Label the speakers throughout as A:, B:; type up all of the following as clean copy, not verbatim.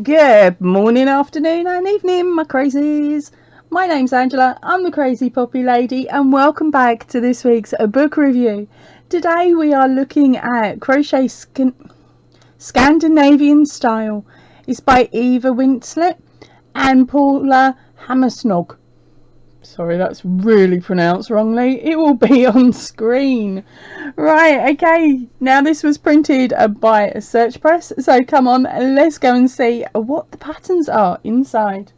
A: Good morning, afternoon and evening, my crazies. My name's Angela, I'm the Crazy Poppy Lady, and welcome back to this week's book review. Today we are looking at Crochet Scandinavian Style. It's by Eva Wincent and Paula Hammerskog. Sorry, that's really pronounced wrongly. It will be on screen. Right, okay. Now this was printed by a Search Press. So come on, let's go and see what the patterns are inside.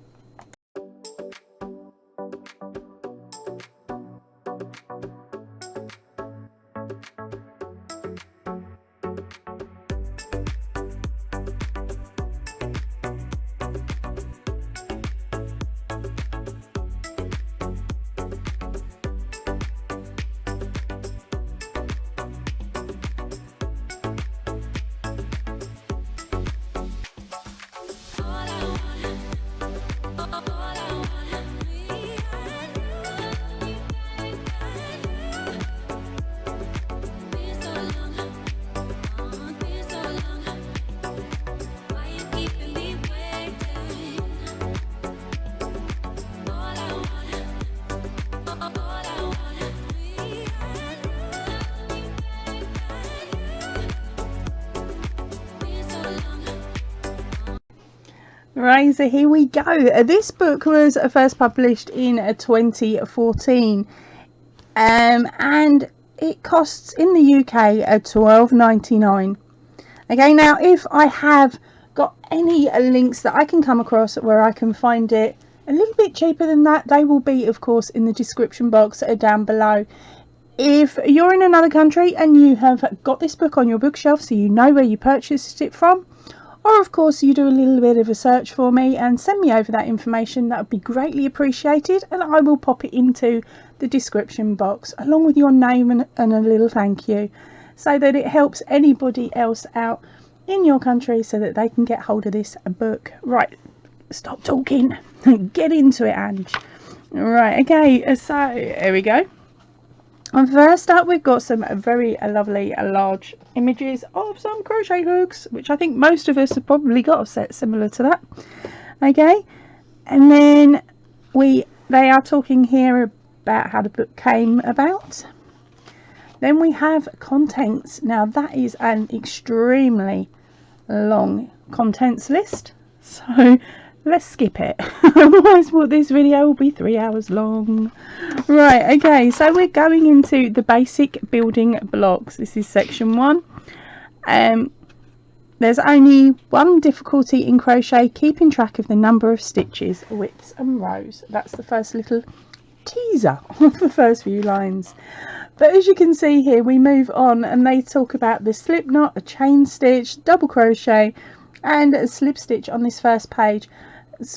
A: Right, so here we go. This book was first published in 2014 and it costs in the UK £12.99. Okay, now if I have got any links that I can come across where I can find it a little bit cheaper than that, they will be of course in the description box down below. If you're in another country and you have got this book on your bookshelf so you know where you purchased it from, or of course you do a little bit of a search for me and send me over that information, that would be greatly appreciated, and I will pop it into the description box along with your name and a little thank you, so that it helps anybody else out in your country so that they can get hold of this book. Right, stop talking, get into it, Ange. Right, okay, so here we go. And first up, we've got some very lovely large images of some crochet hooks, which I think most of us have probably got a set similar to that. Okay, and then they are talking here about how the book came about. Then we have contents. Now that is an extremely long contents list, so let's skip it. Otherwise this video will be 3 hours long. Right, okay, so we're going into the basic building blocks. This is section 1. There's only one difficulty in crochet: keeping track of the number of stitches, widths and rows. That's the first little teaser of the first few lines. But as you can see here, we move on and they talk about the slip knot, a chain stitch, double crochet and a slip stitch on this first page,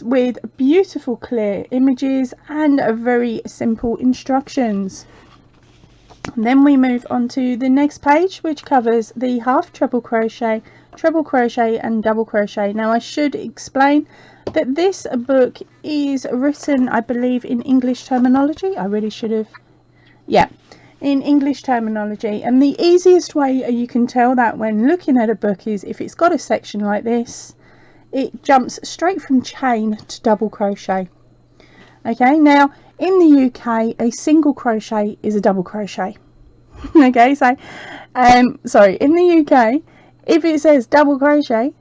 A: with beautiful clear images and very simple instructions. And then we move on to the next page, which covers the half treble crochet, treble crochet and double crochet. Now I should explain that this book is written, I believe, in English terminology. I really should have, yeah, in English terminology, and the easiest way you can tell that when looking at a book is if it's got a section like this, it jumps straight from chain to double crochet. Okay, now in the UK a single crochet is a double crochet. Okay, so sorry, in the UK if it says double crochet,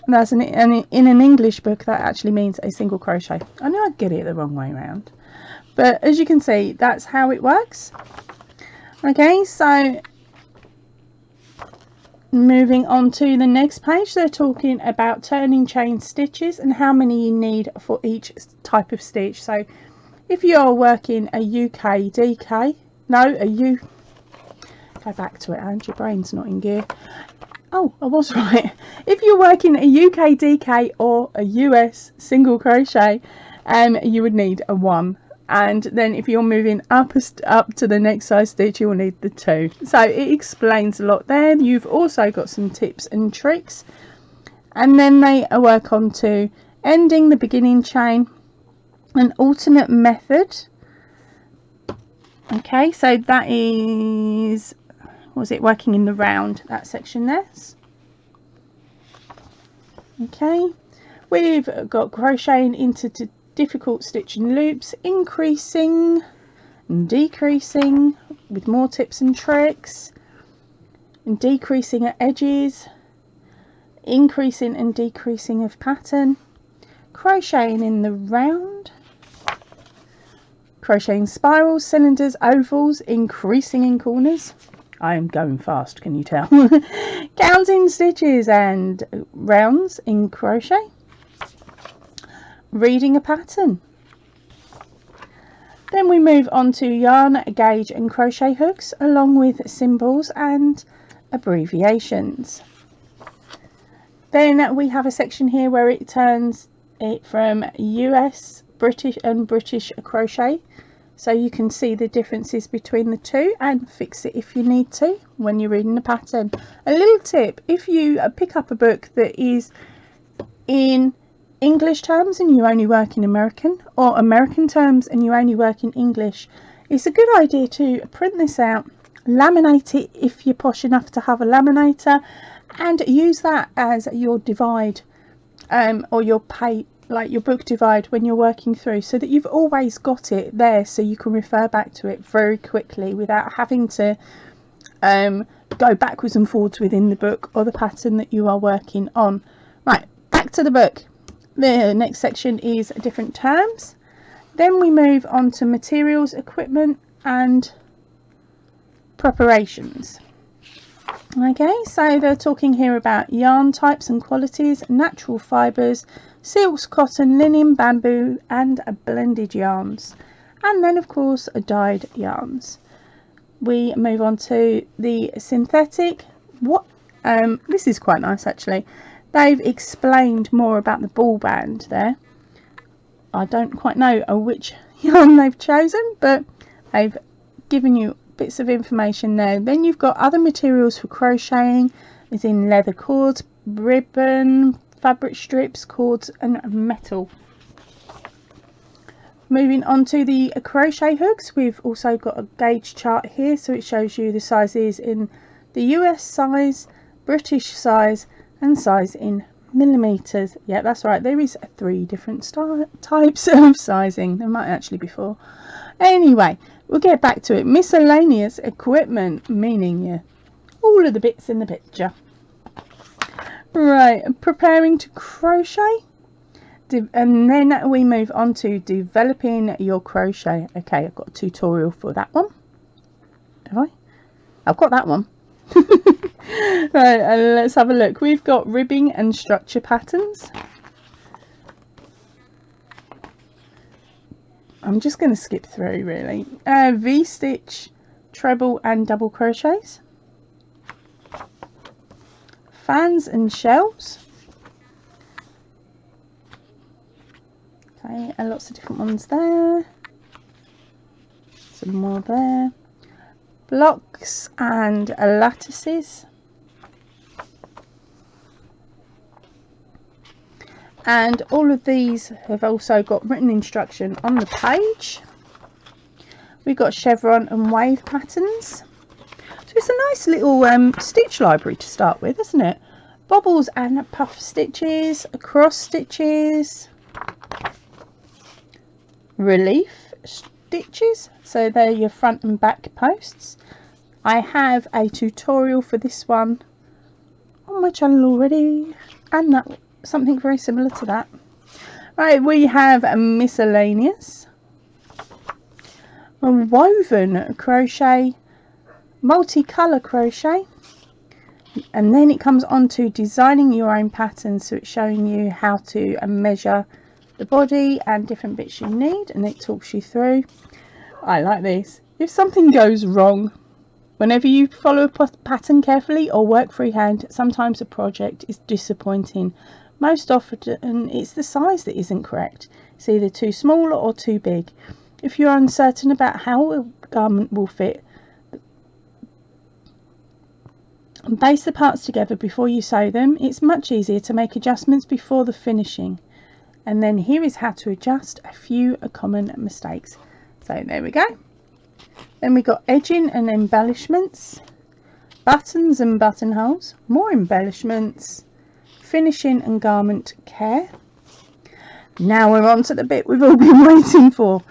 A: that's in an English book that actually means a single crochet. I know I get it the wrong way around, but as you can see, that's how it works. Okay, so moving on to the next page, they're talking about turning chain stitches and how many you need for each type of stitch. So if you're working a UK DK, no, go back to it, and your brain's not in gear. Oh, I was right. If you're working a UK DK or a US single crochet, you would need a 1. And then if you're moving up to the next size stitch, you'll need the 2. So it explains a lot there. You've also got some tips and tricks, and then they work on to ending the beginning chain, an alternate method. Okay, so that is, was it working in the round, that section there? Okay, We've got crocheting into difficult stitch and loops, increasing and decreasing with more tips and tricks, and decreasing at edges, increasing and decreasing of pattern, crocheting in the round, crocheting spirals, cylinders, ovals, increasing in corners. I am going fast, can you tell? Counting stitches and rounds in crochet, reading a pattern. Then we move on to yarn, gauge and crochet hooks, along with symbols and abbreviations. Then we have a section here where it turns it from US, British and British crochet, so you can see the differences between the two and fix it if you need to when you're reading the pattern. A little tip: if you pick up a book that is in English terms and you only work in American, or American terms and you only work in English, it's a good idea to print this out, laminate it if you're posh enough to have a laminator, and use that as your divide or your like your book divide when you're working through, so that you've always got it there so you can refer back to it very quickly without having to go backwards and forwards within the book or the pattern that you are working on. Right, back to the book. The next section is different terms. Then we move on to materials, equipment and preparations. Okay, so they're talking here about yarn types and qualities, natural fibres, silks, cotton, linen, bamboo and blended yarns, and then of course dyed yarns. We move on to the synthetic. This is quite nice actually. They've explained more about the ball band there. I don't quite know which yarn they've chosen, but they've given you bits of information there. Then you've got other materials for crocheting, as in leather cords, ribbon, fabric strips, cords and metal. Moving on to the crochet hooks, we've also got a gauge chart here, so it shows you the sizes in the US size, British size and size in millimeters. Yeah, that's right, there is 3 different types of sizing. There might actually be 4. Anyway, we'll get back to it. Miscellaneous equipment, meaning all of the bits in the picture. Right, preparing to crochet, and then we move on to developing your crochet. Okay, I've got a tutorial for that one. Have I? I've got that one. Right, let's have a look. We've got ribbing and structure patterns. I'm just going to skip through really. V-stitch, treble and double crochets, fans and shells. Okay, and lots of different ones there. Some more there. Blocks and lattices. And all of these have also got written instruction on the page. We've got chevron and wave patterns. So it's a nice little stitch library to start with, isn't it? Bobbles and puff stitches, cross stitches, relief stitches, so they're your front and back posts. I have a tutorial for this one on my channel already, and that something very similar to that. Right, we have a miscellaneous, a woven crochet, multicolour crochet, and then it comes on to designing your own patterns. So it's showing you how to measure the body and different bits you need, and it talks you through. I like this. If something goes wrong, whenever you follow a pattern carefully or work freehand, sometimes a project is disappointing. Most often it's the size that isn't correct. It's either too small or too big. If you're uncertain about how a garment will fit, base the parts together before you sew them. It's much easier to make adjustments before the finishing. And then here is how to adjust a few common mistakes. So there we go. Then we got edging and embellishments, buttons and buttonholes, more embellishments, finishing and garment care, Now we're on to the bit we've all been waiting for.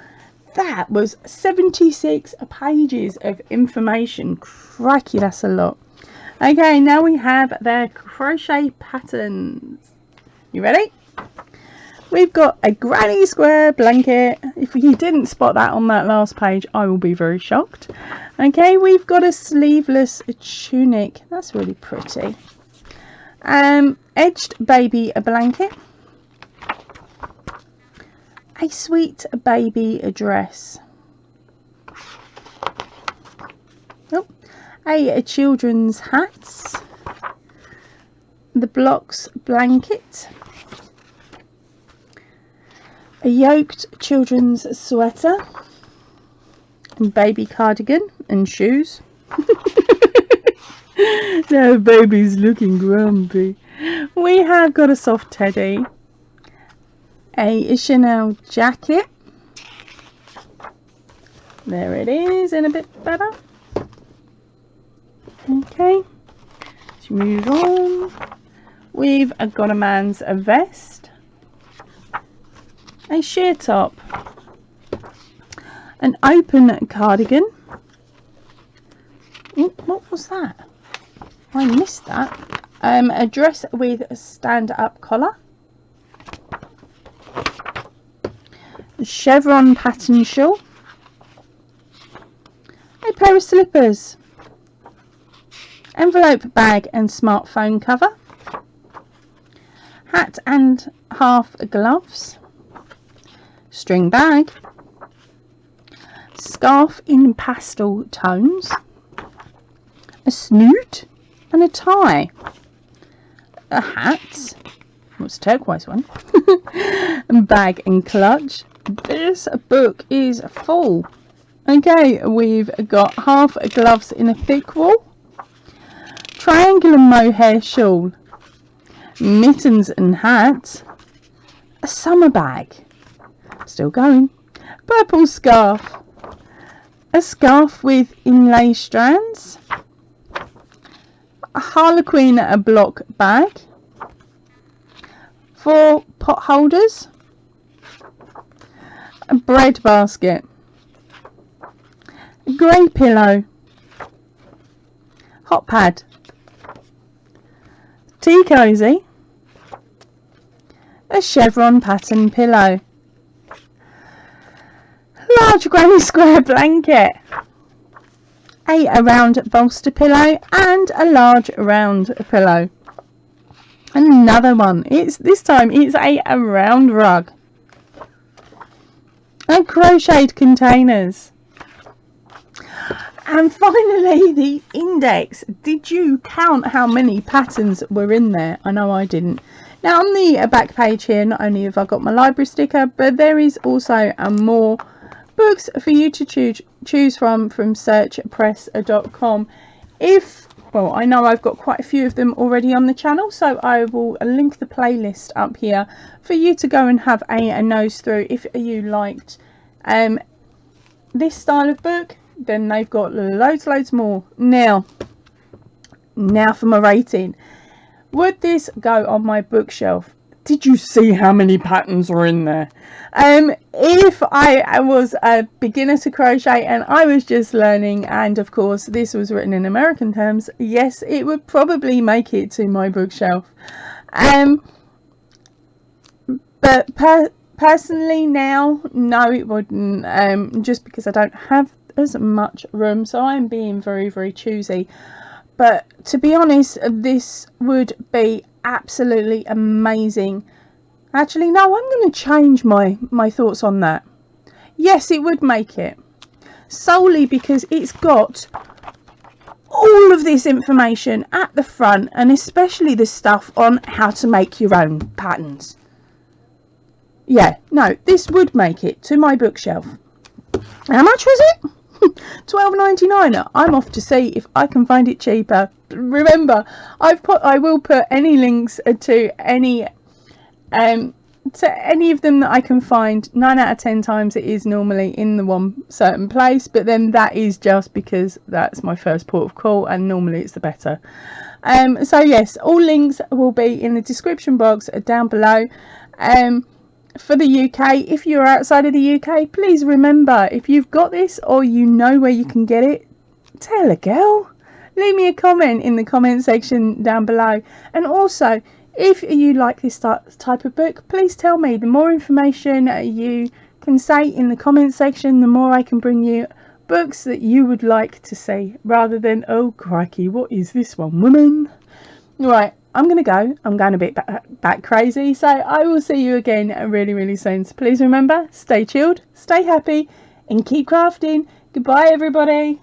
A: That was 76 pages of information. Crikey, that's a lot. Okay, now we have the crochet patterns. You ready? We've got a granny square blanket. If you didn't spot that on that last page, I will be very shocked. Okay, we've got a sleeveless tunic. That's really pretty. Edged baby blanket. A sweet baby dress. Oh, a children's hats. The blocks blanket. A yoked children's sweater. And baby cardigan and shoes. Now baby's looking grumpy. We have got a soft teddy. A Chanel jacket. There it is, and a bit better. Okay, let's move on. We've got a man's vest. A sheer top. An open cardigan. Ooh, what was that? I missed that. A dress with a stand-up collar. A chevron pattern shawl. A pair of slippers. Envelope bag and smartphone cover. Hat and half gloves. String bag. Scarf in pastel tones. A snoot and a tie. A hat. What's a turquoise one? And bag and clutch. This book is full. Okay, we've got half gloves in a thick wool. Triangular mohair shawl. Mittens and hat. A summer bag. Still going. Purple scarf. A scarf with inlay strands. A harlequin block bag. 4 pot holders. A bread basket. A grey pillow. Hot pad. Tea cosy. A chevron pattern pillow. Large granny square blanket. A round bolster pillow and a large round pillow. Another one. This time it's a round rug. And crocheted containers. And finally the index. Did you count how many patterns were in there? I know I didn't. Now on the back page here, not only have I got my library sticker, but there is also more books for you to choose from searchpress.com. Well, I know I've got quite a few of them already on the channel, so I will link the playlist up here for you to go and have a nose through. If you liked this style of book, then they've got loads more. Now for my rating. Would this go on my bookshelf? Did you see how many patterns were in there? If I was a beginner to crochet and I was just learning, and of course this was written in American terms, yes, it would probably make it to my bookshelf. But personally now, no, it wouldn't, just because I don't have as much room, so I'm being very choosy. But to be honest, this would be absolutely amazing. Actually, no, I'm going to change my thoughts on that. Yes, it would make it, solely because it's got all of this information at the front, and especially the stuff on how to make your own patterns. Yeah, no, this would make it to my bookshelf. How much was it? $12.99. I'm off to see if I can find it cheaper. Remember, I will put any links to any of them that I can find. 9 out of 10 times it is normally in the one certain place, but then that is just because that's my first port of call, and normally it's the better. So yes, all links will be in the description box down below. for the UK, if you're outside of the UK, please remember, if you've got this or you know where you can get it, tell a girl. Leave me a comment in the comment section down below. And also, if you like this type of book, please tell me. The more information you can say in the comment section, the more I can bring you books that you would like to see, rather than, oh crikey, what is this one, woman? Right, I'm going to go. I'm going a bit back crazy. So I will see you again really, really soon. So please remember, stay chilled, stay happy, and keep crafting. Goodbye, everybody.